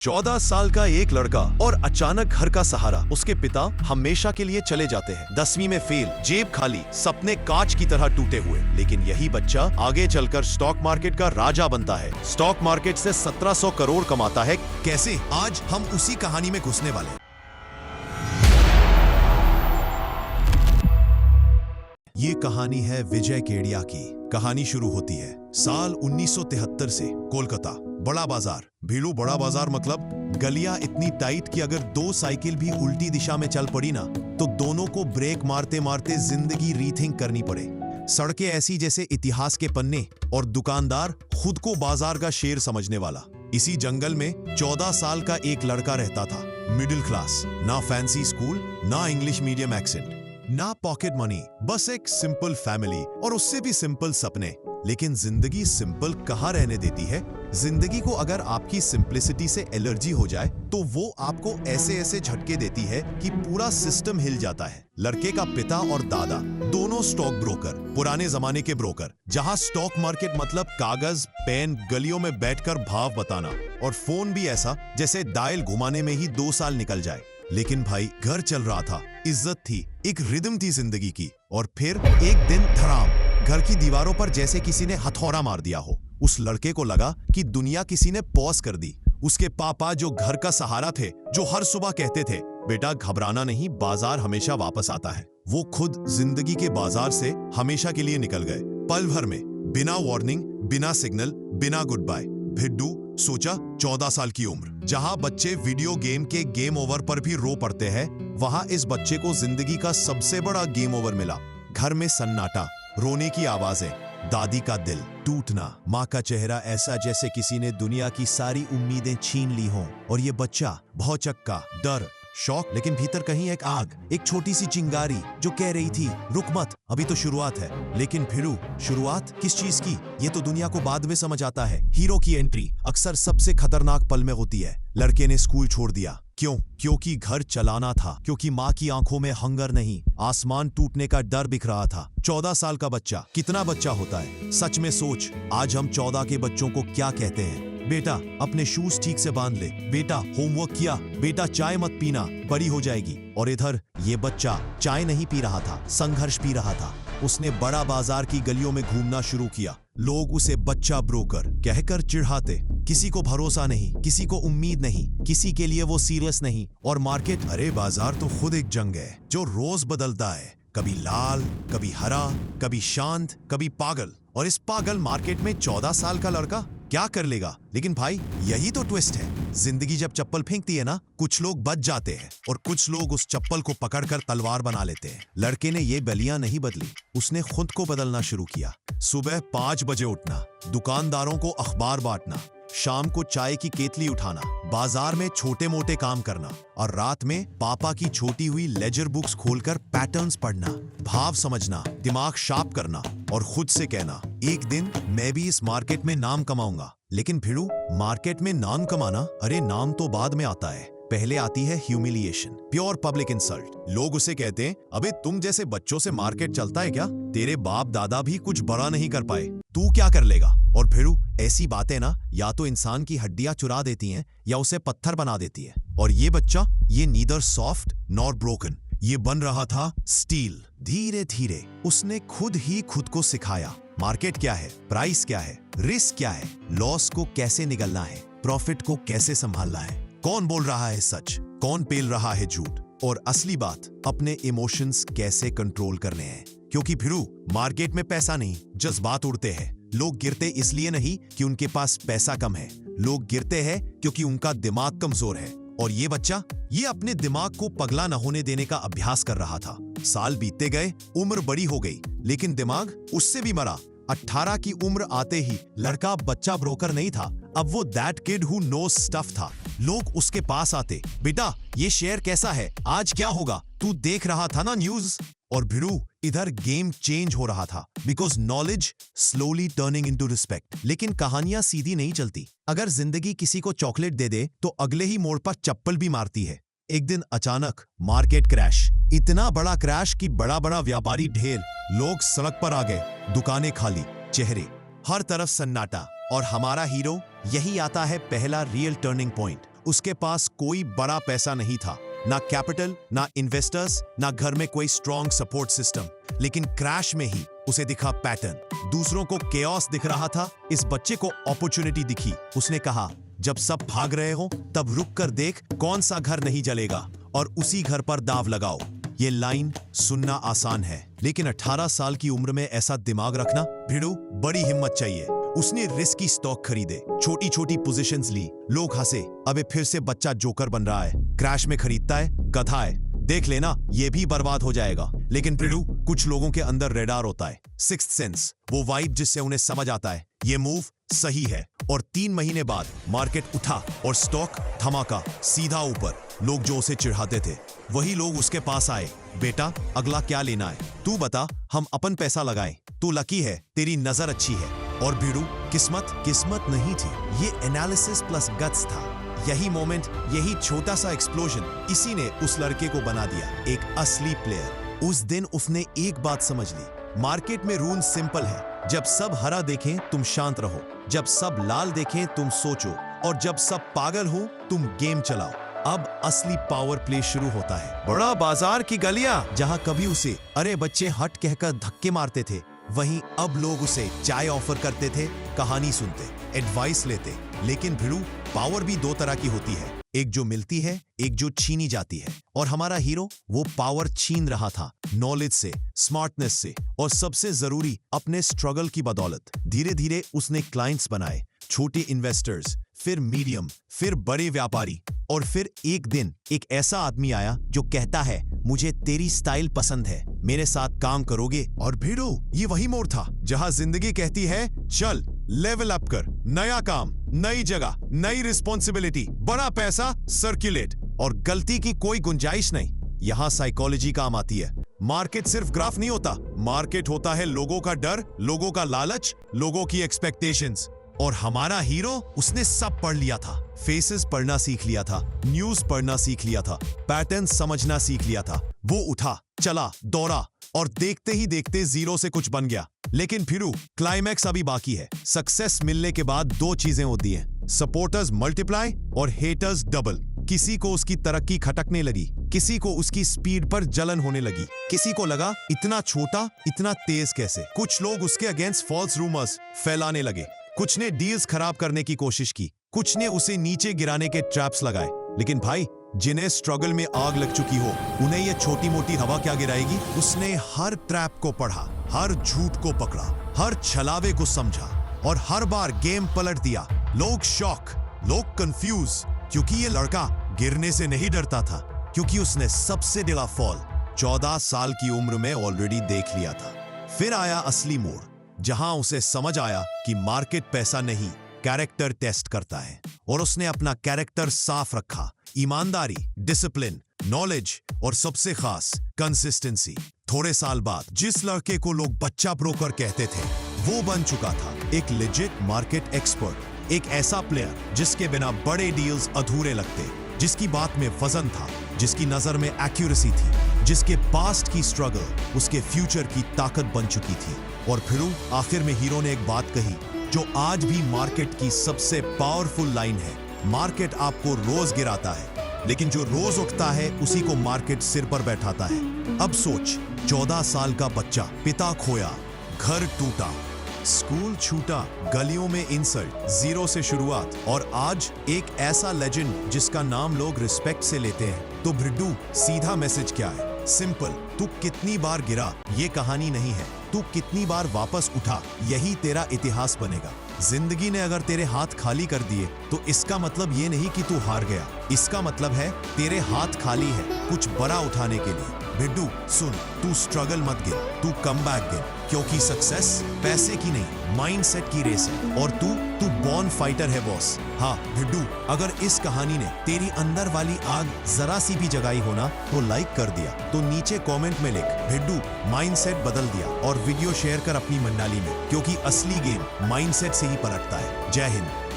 14 साल का एक लड़का और अचानक घर का सहारा। उसके पिता हमेशा के लिए चले जाते हैं। 10वीं में फेल, जेब खाली, सपने कांच की तरह टूटे हुए। लेकिन यही बच्चा आगे चलकर स्टॉक मार्केट का राजा बनता है। स्टॉक मार्केट से 1700 करोड़ कमाता है। कैसे? आज हम उसी कहानी में घुसने वाले हैं। ये कहानी है विजय केडिया की। कहानी शुरू होती है साल 1973 से। कोलकाता, बड़ा बाजार। भीड़ू बड़ा बाजार मतलब गलियां इतनी टाइट कि अगर दो साइकिल भी उल्टी दिशा में चल पड़ी ना तो दोनों को ब्रेक मारते मारते जिंदगी रीथिंक करनी पड़े। सड़कें ऐसी जैसे इतिहास के पन्ने और दुकानदार खुद को बाजार का शेर समझने वाला। इसी जंगल में 14 साल का एक लड़का रहता था। मिडिल क्लास, ना फैंसी स्कूल, ना इंग्लिश मीडियम एक्सेंट, ना पॉकेट मनी, बस एक सिंपल फैमिली और उससे भी सिंपल सपने। लेकिन जिंदगी सिंपल कहाँ रहने देती है। जिंदगी को अगर आपकी सिंप्लिसिटी से एलर्जी हो जाए तो वो आपको ऐसे ऐसे झटके देती है कि पूरा सिस्टम हिल जाता है। लड़के का पिता और दादा दोनों स्टॉक ब्रोकर, पुराने जमाने के ब्रोकर, जहां स्टॉक मार्केट मतलब कागज पेन, गलियों में बैठकर भाव बताना, और फोन भी ऐसा जैसे डायल घुमाने में ही 2 साल निकल जाए। लेकिन भाई घर चल रहा था, इज्जत थी, एक रिदम थी जिंदगी की। और फिर एक दिन धड़ाम, घर की दीवारों पर जैसे किसी ने हथौड़ा मार दिया हो। उस लड़के को लगा कि दुनिया किसी ने पॉज कर दी। उसके पापा जो घर का सहारा थे, जो हर सुबह कहते थे बेटा घबराना नहीं, बाजार हमेशा वापस आता है, वो खुद जिंदगी के बाजार से हमेशा के लिए निकल गए। पल भर में, बिना वार्निंग, बिना सिग्नल, बिना गुड बाय। भिड्डू सोचा 14 साल की उम्र, जहां बच्चे वीडियो गेम के गेम ओवर पर भी रो पड़ते हैं, वहां इस बच्चे को जिंदगी का सबसे बड़ा गेम ओवर मिला। घर में सन्नाटा, रोने की आवाजें, दादी का दिल टूटना, माँ का चेहरा ऐसा जैसे किसी ने दुनिया की सारी उम्मीदें छीन ली हों। और ये बच्चा भौचक्का, डर, शौक, लेकिन भीतर कहीं एक आग, एक छोटी सी चिंगारी जो कह रही थी रुक मत, अभी तो शुरुआत है। लेकिन भिड़ू, शुरुआत किस चीज की, ये तो दुनिया को बाद में समझ आता है। हीरो की एंट्री अक्सर सबसे खतरनाक पल में होती है। लड़के ने स्कूल छोड़ दिया। क्यों? क्योंकि घर चलाना था, क्योंकि माँ की आंखों में हंगर नहीं, आसमान टूटने का डर दिख रहा था। 14 साल का बच्चा कितना बच्चा होता है सच में सोच। आज हम 14 के बच्चों को क्या कहते हैं? बेटा अपने शूज ठीक से बांध ले, बेटा होमवर्क किया, बेटा चाय मत पीना, बड़ी हो जाएगी। और इधर ये बच्चा चाय नहीं पी रहा था, संघर्ष पी रहा था। उसने बड़ा बाजार की गलियों में घूमना शुरू किया। लोग उसे बच्चा ब्रोकर कहकर चिढ़ाते। किसी को भरोसा नहीं, किसी को उम्मीद नहीं, किसी के लिए वो सीरियस नहीं। और मार्केट, अरे बाजार तो खुद एक जंग है जो रोज बदलता है, कभी लाल, कभी हरा, कभी शांत, कभी पागल। और इस पागल मार्केट में 14 साल का लड़का क्या कर लेगा? लेकिन भाई यही तो ट्विस्ट है। जिंदगी जब चप्पल फेंकती है ना, कुछ लोग बच जाते हैं और कुछ लोग उस चप्पल को पकड़कर तलवार बना लेते हैं। लड़के ने ये बलियां नहीं बदली, उसने खुद को बदलना शुरू किया। सुबह 5 बजे उठना, दुकानदारों को अखबार बांटना, शाम को चाय की केतली उठाना, बाजार में छोटे मोटे काम करना, और रात में पापा की छोटी हुई लेजर बुक्स खोलकर पैटर्न्स पढ़ना, भाव समझना, दिमाग शार्प करना, और खुद से कहना एक दिन मैं भी इस मार्केट में नाम कमाऊंगा। लेकिन भिड़ू, मार्केट में नाम कमाना, अरे नाम तो बाद में आता है, पहले आती है ह्यूमिलिएशन, प्योर पब्लिक इंसल्ट। लोग उसे कहते हैं अबे तुम जैसे बच्चों से मार्केट चलता है क्या? तेरे बाप दादा भी कुछ बड़ा नहीं कर पाए, तू क्या कर लेगा? और भिड़ू, ऐसी बातें ना या तो इंसान की हड्डियां चुरा देती हैं या उसे पत्थर बना देती है। और ये बच्चा, ये नीदर सॉफ्ट नॉर ब्रोकन, ये बन रहा था स्टील। धीरे धीरे उसने खुद ही खुद को सिखाया मार्केट क्या है, प्राइस क्या है, रिस्क क्या है, लॉस को कैसे निगलना है, प्रॉफिट को कैसे संभालना है, कौन बोल रहा है सच, कौन पेल रहा है झूठ, और असली बात, अपने इमोशंस कैसे कंट्रोल करने हैं। क्योंकि भिड़ू, मार्केट में पैसा नहीं, जज्बात उड़ते हैं। लोग गिरते इसलिए नहीं कि उनके पास पैसा कम है, लोग गिरते हैं क्योंकि उनका दिमाग कमजोर है। और ये बच्चा, ये अपने दिमाग को पगला न होने देने का अभ्यास कर रहा था। साल बीतते गए, उम्र बड़ी हो गई, लेकिन दिमाग उससे भी मरा। 18 की उम्र आते ही लड़का बच्चा ब्रोकर नहीं था, अब वो that kid who knows stuff था। लोग उसके पास आते, बेटा ये शेयर कैसा है, आज क्या होगा, तू देख रहा था ना न्यूज? और भिड़ू, इधर गेम चेंज हो रहा था, because knowledge slowly turning into respect. लेकिन कहानियां सीधी नहीं चलती। अगर जिंदगी किसी को चॉकलेट दे दे तो अगले ही मोड़ पर चप्पल भी मारती है। एक दिन अचानक मार्केट क्रैश, इतना बड़ा क्रैश कि बड़ा बड़ा व्यापारी ढेर, लोग सड़क पर आ गए, दुकानें खाली, चेहरे, हर तरफ सन्नाटा। और हमारा हीरो, यही आता है पहला रियल टर्निंग पॉइंट। उसके पास कोई बड़ा पैसा नहीं था, ना कैपिटल, ना इन्वेस्टर्स, ना घर में कोई स्ट्रॉन्ग सपोर्ट सिस्टम। लेकिन क्रैश में ही उसे दिखा पैटर्न। दूसरों को केओस दिख रहा था, इस बच्चे को अपॉर्चुनिटी दिखी। उसने कहा, जब सब भाग रहे हो तब रुक कर देख कौन सा घर नहीं जलेगा और उसी घर पर दाव लगाओ। ये लाइन सुनना आसान है, लेकिन 18 साल की उम्र में ऐसा दिमाग रखना, भिड़ू, बड़ी हिम्मत चाहिए। उसने रिस्की स्टॉक खरीदे, छोटी छोटी पोजीशंस ली। लोग हंसे, अबे फिर से बच्चा जोकर बन रहा है, क्रैश में खरीदता है, गधा है, देख लेना ये भी बर्बाद हो जाएगा। लेकिन भिड़ू, कुछ लोगों के अंदर रेडार होता है, सिक्स्थ सेंस, वो वाइब जिससे उन्हें समझ आता है ये मूव सही है। और 3 महीने बाद मार्केट उठा और स्टॉक धमाका, सीधा ऊपर। लोग जो उसे चिढ़ाते थे वही लोग उसके पास आए, बेटा अगला क्या लेना है, तू बता, हम अपन पैसा लगाएं। तू लकी है, तेरी नजर अच्छी है। और भिड़ू, किस्मत नहीं थी, ये एनालिसिस प्लस गट्स था। यही मोमेंट, यही छोटा सा एक्सप्लोजन, इसी ने उस लड़के को बना दिया एक असली प्लेयर। उस दिन उसने एक बात समझ ली, मार्केट में रूल सिंपल है, जब सब हरा देखें तुम शांत रहो, जब सब लाल देखें तुम सोचो, और जब सब पागल हो तुम गेम चलाओ। अब असली पावर प्ले शुरू होता है। बड़ा बाजार की गलियां, जहां कभी उसे अरे बच्चे हट कहकर धक्के मारते थे, वहीं अब लोग उसे चाय ऑफर करते थे, कहानी सुनते, एडवाइस लेते। लेकिन भिड़ू, पावर भी 2 तरह की होती है, एक जो मिलती है, एक जो छीनी जाती है। और हमारा हीरो वो पावर छीन रहा था, नॉलेज से, स्मार्टनेस से, और सबसे जरूरी अपने स्ट्रगल की बदौलत। धीरे धीरे उसने क्लाइंट्स बनाए, छोटे इन्वेस्टर्स, फिर मीडियम, फिर बड़े व्यापारी, और फिर एक दिन एक ऐसा आदमी आया जो कहता है, मुझे तेरी स्टाइल पसंद है, मेरे साथ काम करोगे? और भिड़ो, ये वही मोड़ था जहां जिंदगी कहती है, चल लेवल अप कर, नया काम, नई जगह, नई रिस्पॉन्सिबिलिटी, बड़ा पैसा, सर्कुलेट, और गलती की कोई गुंजाइश नहीं। यहां साइकोलॉजी काम आती है। मार्केट सिर्फ ग्राफ नहीं होता, मार्केट होता है लोगों का डर, लोगों का लालच, लोगों की एक्सपेक्टेशंस। और हमारा हीरो, उसने सब पढ़ लिया था, फेसेस पढ़ना सीख लिया था, न्यूज पढ़ना सीख लिया था, पैटर्न समझना सीख लिया था। वो उठा, चला, दौड़ा, और देखते ही देखते जीरो से कुछ बन गया। लेकिन फिर क्लाइमैक्स अभी बाकी है। सक्सेस मिलने के बाद 2 चीजें होती हैं, सपोर्टर्स मल्टीप्लाई और हेटर्स डबल। किसी को उसकी तरक्की खटकने लगी, किसी को उसकी स्पीड पर जलन होने लगी, किसी को लगा इतना छोटा, इतना तेज कैसे। कुछ लोग उसके अगेंस्ट फॉल्स रूमर्स फैलाने लगे, कुछ ने डील्स खराब करने की कोशिश की, कुछ ने उसे नीचे गिराने के ट्रैप्स लगाए। लेकिन भाई, जिन्हें स्ट्रगल में आग लग चुकी हो, उन्हें यह छोटी मोटी हवा क्या गिराएगी। उसने हर ट्रैप को पढ़ा, हर झूठ को पकड़ा, हर छलावे को समझा, और हर बार गेम पलट दिया। लोग शॉक, लोग कंफ्यूज, क्योंकि ये लड़का गिरने से नहीं डरता था, क्योंकि उसने सबसे बड़ा फॉल 14 साल की उम्र में ऑलरेडी देख लिया था। फिर आया असली मोड़, जहां उसे समझ आया कि मार्केट पैसा नहीं, कैरेक्टर टेस्ट करता है। और उसने अपना कैरेक्टर साफ रखा, ईमानदारी, डिसिप्लिन, नॉलेज, और सबसे खास कंसिस्टेंसी। थोड़े साल बाद जिस लड़के को लोग बच्चा ब्रोकर कहते थे, वो बन चुका था एक लेजिट मार्केट एक्सपर्ट, एक ऐसा प्लेयर जिसके बिना बड़े डील्स अधूरे लगते, जिसकी बात में वजन था, जिसकी नजर में एक्यूरेसी थी, जिसके पास्ट की स्ट्रगल उसके फ्यूचर की ताकत बन चुकी थी। और फिर आखिर में हीरो ने एक बात कही जो आज भी मार्केट की सबसे पावरफुल लाइन है, मार्केट आपको रोज गिराता है, लेकिन जो रोज उठता है उसी को मार्केट सिर पर बैठाता है। अब सोच, 14 साल का बच्चा, पिता खोया, घर टूटा, स्कूल छूटा, गलियों में इंसल्ट, जीरो से शुरुआत, और आज एक ऐसा लेजेंड जिसका नाम लोग रिस्पेक्ट से लेते हैं। तो भिड्डू, सीधा मैसेज क्या है? सिंपल, तू कितनी बार गिरा ये कहानी नहीं है, तू कितनी बार वापस उठा यही तेरा इतिहास बनेगा। जिंदगी ने अगर तेरे हाथ खाली कर दिए तो इसका मतलब ये नहीं कि तू हार गया, इसका मतलब है तेरे हाथ खाली है कुछ बड़ा उठाने के लिए। भिड्डू सुन, तू स्ट्रगल मत गिन, तू कमबैक गिन, क्योंकि सक्सेस पैसे की नहीं, माइंडसेट की रेस है, और तू बॉर्न फाइटर है बॉस। हाँ भिड्डू, अगर इस कहानी ने तेरी अंदर वाली आग जरा सी भी जगाई होना तो लाइक कर दिया, तो नीचे कमेंट में लिख भिड्डू माइंडसेट बदल दिया, और वीडियो शेयर कर अपनी मंडाली में, क्योंकि असली गेम माइंडसेट से ही पलटता है। जय हिंद।